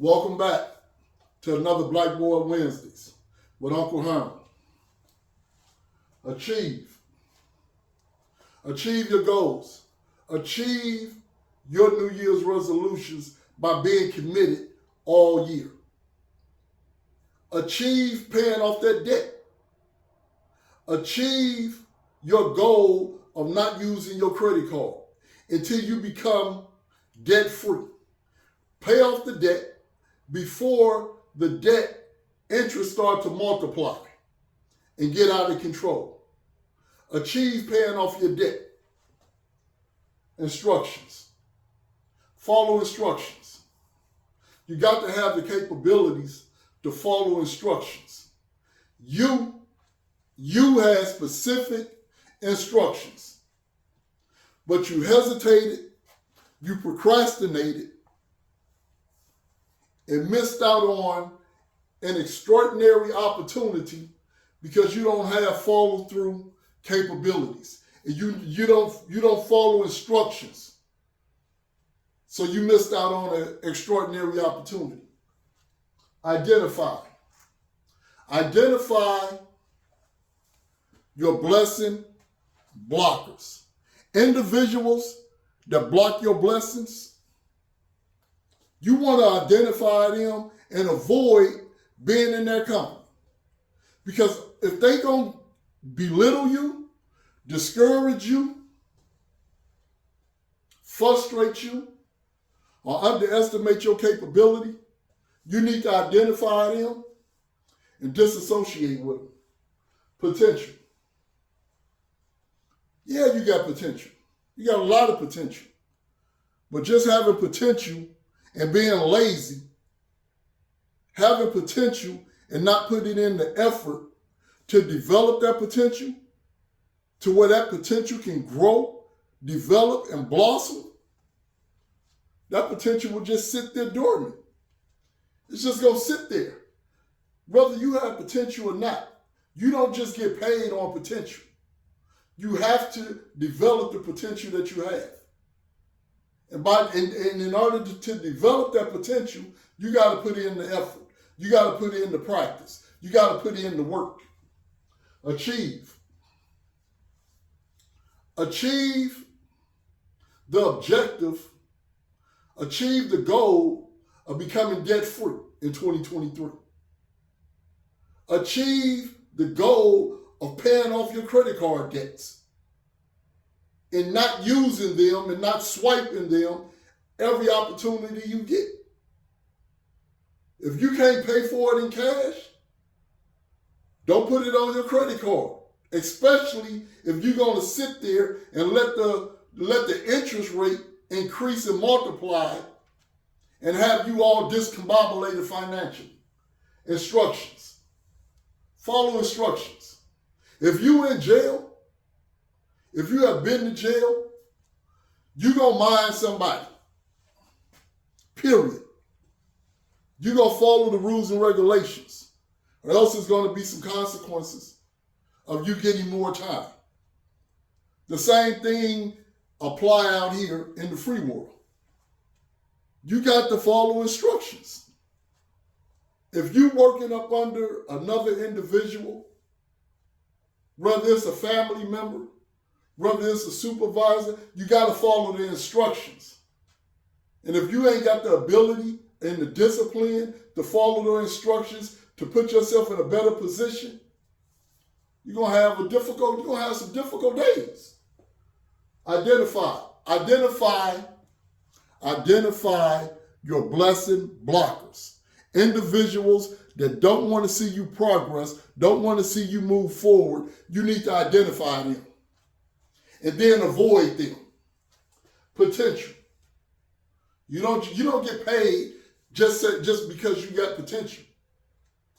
Welcome back to another Blackboard Wednesdays with Uncle Herman. Achieve. Achieve your goals. Achieve your New Year's resolutions by being committed all year. Achieve paying off that debt. Achieve your goal of not using your credit card until you become debt-free. Pay off the debt before the debt interest start to multiply and get out of control. Achieve paying off your debt. Instructions. Follow instructions. You got to have the capabilities to follow instructions. You had specific instructions, but you hesitated, you procrastinated, and missed out on an extraordinary opportunity because you don't have follow-through capabilities. And you don't follow instructions. So you missed out on an extraordinary opportunity. Identify your blessing blockers. Individuals that block your blessings, you want to identify them and avoid being in their company. Because if they gonna belittle you, discourage you, frustrate you, or underestimate your capability, you need to identify them and disassociate with them. Potential. Yeah, you got potential. You got a lot of potential. But just having potential and being lazy, having potential and not putting in the effort to develop that potential to where that potential can grow, develop, and blossom, that potential will just sit there dormant. It's just going to sit there. Whether you have potential or not, you don't just get paid on potential. You have to develop the potential that you have. And in order to develop that potential, you got to put in the effort. You got to put in the practice. You got to put in the work. Achieve the objective, achieve the goal of becoming debt-free in 2023. Achieve the goal of paying off your credit card debts and not using them and not swiping them every opportunity you get. If you can't pay for it in cash, don't put it on your credit card, especially if you're going to sit there and let the interest rate increase and multiply and have you all discombobulated financially. Instructions. Follow instructions. If you in jail, if you have been to jail, you're going to mind somebody. Period. You're going to follow the rules and regulations, or else there's going to be some consequences of you getting more time. The same thing apply out here in the free world. You got to follow instructions. If you're working up under another individual, whether it's a family member, whether it's a supervisor, you got to follow the instructions. And if you ain't got the ability and the discipline to follow the instructions to put yourself in a better position, you're gonna have some difficult days. Identify your blessing blockers. Individuals that don't want to see you progress, don't want to see you move forward, you need to identify them. And then avoid them. Potential. You don't get paid just because you got potential.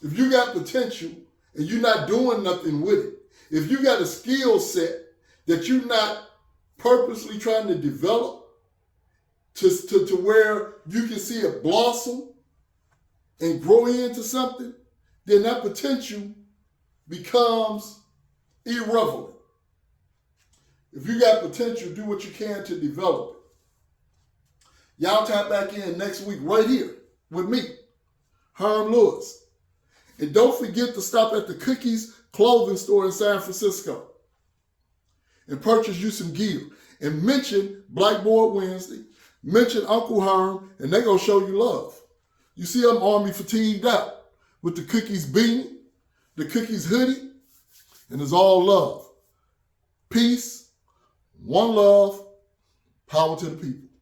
If you got potential and you're not doing nothing with it, if you got a skill set that you're not purposely trying to develop to where you can see it blossom and grow into something, then that potential becomes irrelevant. If you got potential, do what you can to develop it. Y'all tap back in next week right here with me, Herm Lewis. And don't forget to stop at the Cookies clothing store in San Francisco and purchase you some gear. And mention Blackboard Wednesday, mention Uncle Herm, and they're going to show you love. You see, I'm army fatigued out with the Cookies beanie, the Cookies hoodie, and it's all love. Peace, one love, power to the people.